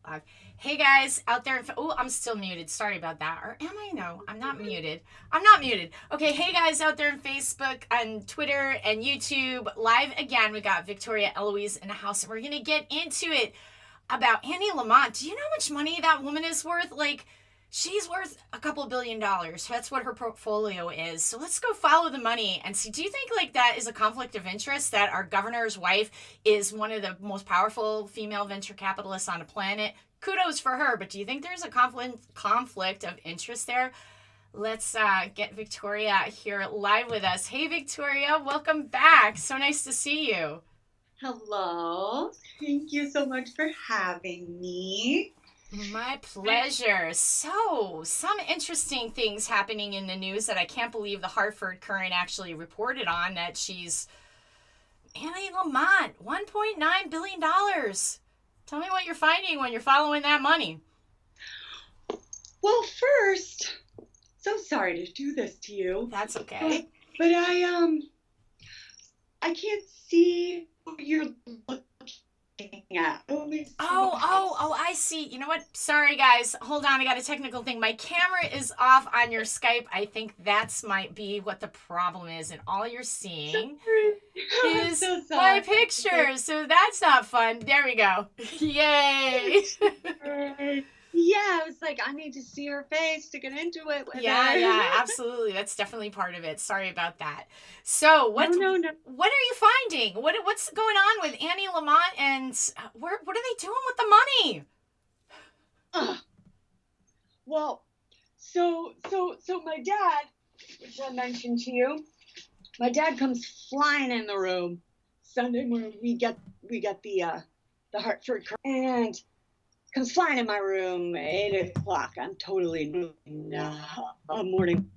Live. Hey guys out there. Oh, I'm still muted. Sorry about that. Or am I? No, I'm not muted. I'm not muted. Okay, hey guys out there on Facebook and Twitter and YouTube. Live again. We got Victoria Eloise in the house, and we're going to get into it about Annie Lamont. Do you know how much money that woman is worth? Like, she's worth a couple $1 billion. That's what her portfolio is. So let's go follow the money and see. Do you think like that is a conflict of interest that our governor's wife is one of the most powerful female venture capitalists on the planet? Kudos for her, but do you think there's a conflict of interest there? Let's get Victoria here live with us. Hey, Victoria, welcome back. So nice to see you. Hello. Thank you so much for having me. My pleasure. So, some interesting things happening in the news that I can't believe the Hartford Courant actually reported on, that she's Annie Lamont, $1.9 billion. Tell me what you're finding when you're following that money. Well, first, so sorry to do this to you. That's okay. But I can't see what you're looking at. Oh, I see. You know what? Sorry, guys. Hold on. I got a technical thing. My camera is off on your Skype. I think that's might be what the problem is. And all you're seeing is my picture. So that's not fun. There we go. Yay. Yeah, I was like, I need to see her face to get into it with her. Yeah, absolutely. That's definitely part of it. Sorry about that. So, what are you finding? What's going on with Annie Lamont, and what are they doing with the money? Well, so my dad, which I mentioned to you, my dad comes flying in the room Sunday morning. We get the Hartford and comes flying in my room 8 o'clock. I'm totally a morning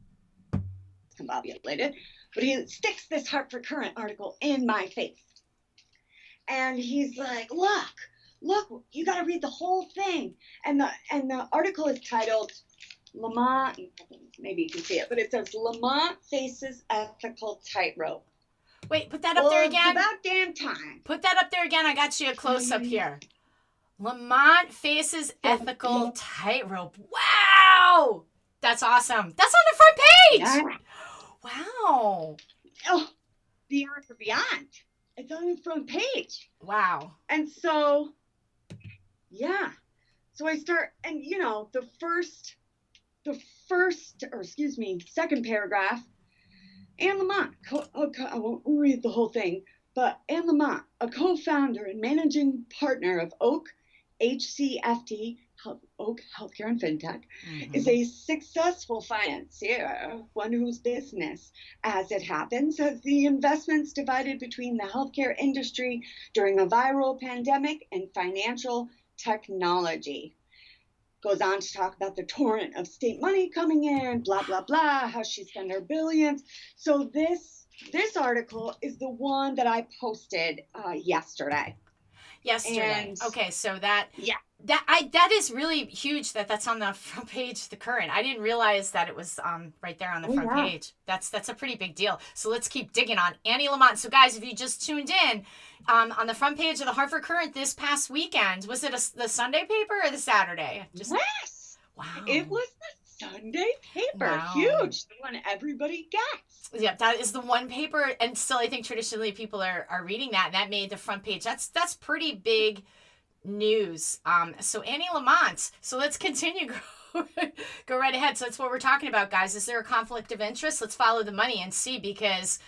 discombobulated, but he sticks this Hartford Courant article in my face, and he's like, "Look, you got to read the whole thing." And the article is titled Lamont. Maybe you can see it, but it says Lamont faces ethical tightrope. Wait, put that up there again. It's about damn time. Put that up there again. I got you a close up here. Lamont faces ethical tightrope. Wow! That's awesome. That's on the front page! Yeah. Wow. Oh, beyond for beyond. It's on the front page. Wow. And so, yeah. So I start, and second paragraph, Anne Lamont, I won't read the whole thing, but Anne Lamont, a co-founder and managing partner of Oak HCFT, Oak Healthcare and FinTech, is a successful financier, one whose business, as it happens, has the investments divided between the healthcare industry during a viral pandemic and financial technology. Goes on to talk about the torrent of state money coming in, blah, blah, blah, how she spent her billions. So this article is the one that I posted yesterday. Okay, so that is really huge that's on the front page of the Courant. I didn't realize that it was right there on the front page. That's a pretty big deal. So let's keep digging on Annie Lamont. So guys, if you just tuned in, on the front page of the Hartford Courant this past weekend, was it the Sunday paper or the Saturday? Yes. Wow. It was the Sunday paper. Wow. Huge. The one everybody gets. Yeah, that is the one paper, and still I think traditionally people are reading that, and that made the front page. That's pretty big news. So Annie Lamont. So let's continue. Go right ahead. So that's what we're talking about, guys. Is there a conflict of interest? Let's follow the money and see, because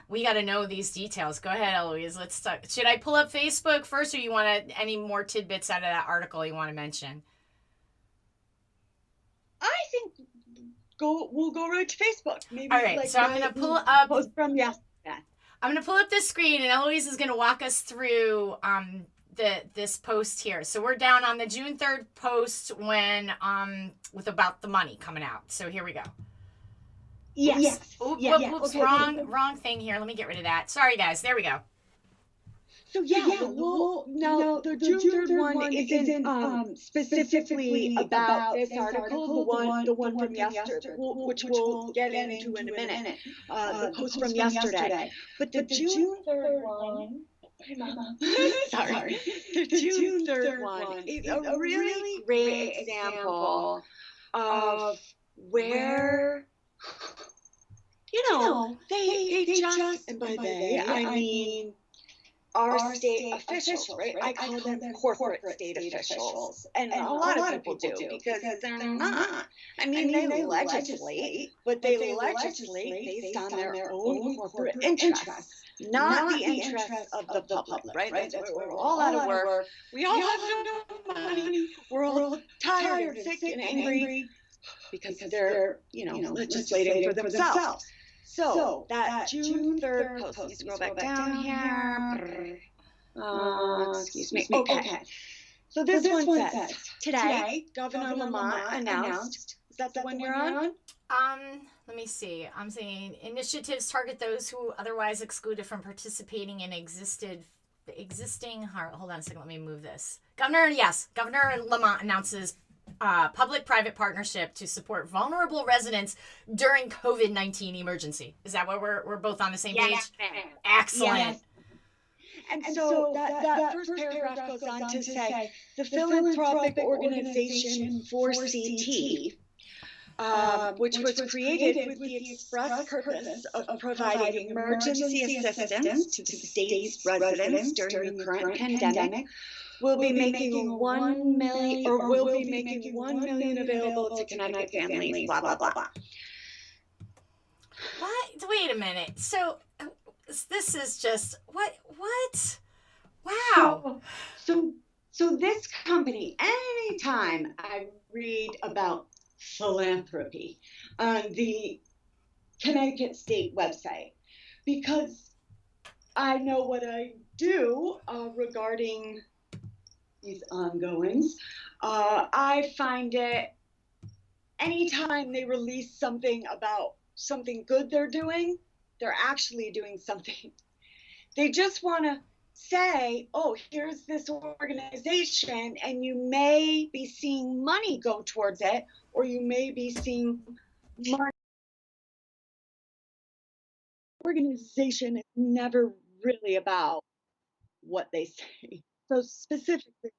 we got to know these details. Go ahead, Eloise. Let's talk. Should I pull up Facebook first, or you want any more tidbits out of that article you want to mention? I think we'll go right to Facebook. Maybe. All right. So I'm going to pull up post from yesterday. I'm going to pull up this screen, and Eloise is going to walk us through this post here. So we're down on the June 3rd post when with about the money coming out. So here we go. Yes. Oops, Okay. wrong thing here. Let me get rid of that. Sorry, guys. There we go. So the June 3rd one isn't specifically about this article, the one from yesterday, which we'll get into in a minute, the post from yesterday. But the June 3rd one Hi, Mom. Sorry. The June 3rd one is a really great example of where, they just, and by they, I mean our state officials, right? I call them corporate state officials. And a lot of people do because they're not. I mean, they legislate, but they legislate based on their own corporate interests, not the interests of the public, right? That's why we're all out of work. We all have no money. We're all tired and sick and angry because they're, legislating for themselves. So that June 3rd post, let me scroll back down here. Excuse me. Okay. So this one says, today, Governor Lamont announced, is that the one you're on? Let me see. I'm saying initiatives target those who otherwise excluded from participating in existing. Hold on a second. Let me move this. Governor Lamont announces public-private partnership to support vulnerable residents during COVID-19 emergency. Is that what we're both on the same page? Excellent. Yes. And so that first paragraph goes on to say, the philanthropic organization 4CT, which was created with the express purpose of providing emergency assistance to the state's residents during the current pandemic, will be making 1 million available to Connecticut families, blah, blah, blah, blah. What? Wait a minute. So this is just what? Wow. So this company, anytime I read about philanthropy on the Connecticut State website, because I know what I do regarding these ongoings, I find it, anytime they release something about something good they're doing, they're actually doing something. They just want to say, oh, here's this organization, and you may be seeing money go towards it, or you may be seeing money. Organization is never really about what they say. So specifically,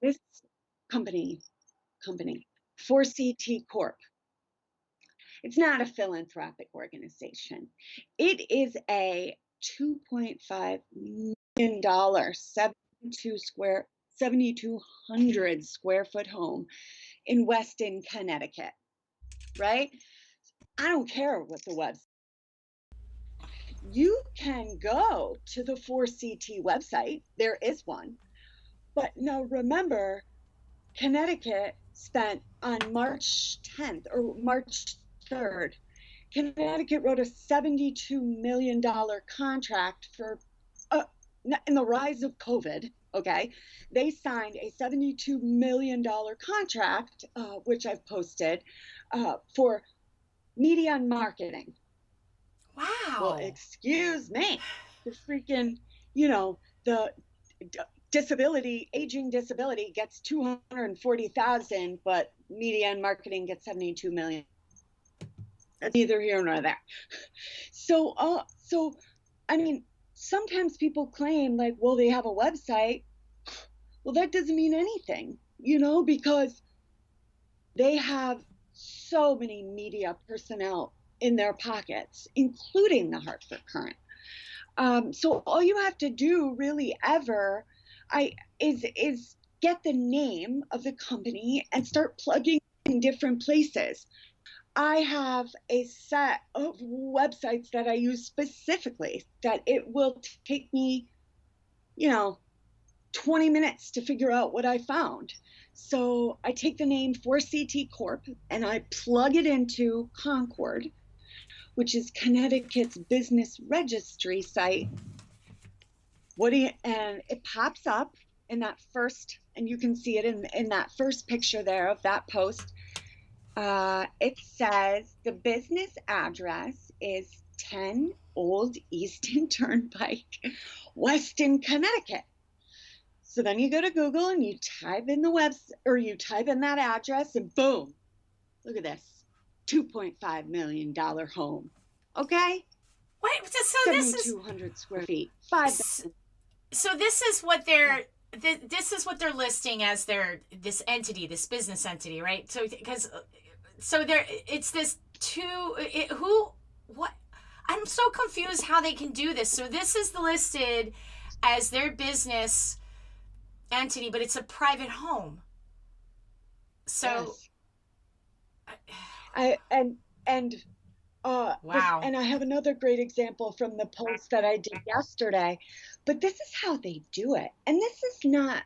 this company, 4CT Corp, it's not a philanthropic organization. It is a $2.5 million, 7,200 square foot home in Weston, Connecticut, right? I don't care what the website. You can go to the 4CT website. There is one. But now remember, Connecticut spent on March 10th or March 3rd, Connecticut wrote a $72 million contract for, in the rise of COVID, okay? They signed a $72 million contract, which I've posted, for media and marketing. Wow. Well, excuse me, the freaking, the aging disability gets 240,000, but media and marketing gets 72 million. That's neither here nor there. So I mean, sometimes people claim like, well, they have a website. Well, that doesn't mean anything, because they have so many media personnel in their pockets, including the Hartford Courant. So all you have to do really ever is get the name of the company and start plugging in different places. I have a set of websites that I use specifically that it will take me, 20 minutes to figure out what I found. So I take the name 4CT Corp and I plug it into Concord, which is Connecticut's business registry site. And it pops up in that first, and you can see it in that first picture there of that post. It says the business address is 10 Old Easton Turnpike, Weston, Connecticut. So then you go to Google and you type in you type in that address and boom, look at this, $2.5 million home. Okay? Wait, so this is 7,200 square feet, 5 so, so this is what this is what they're listing as this entity, this business entity, right? So because there it's this who what I'm so confused how they can do this. So this is listed as their business entity, but it's a private home. So yes. And wow. and I have another great example from the post that I did yesterday, but this is how they do it. And this is not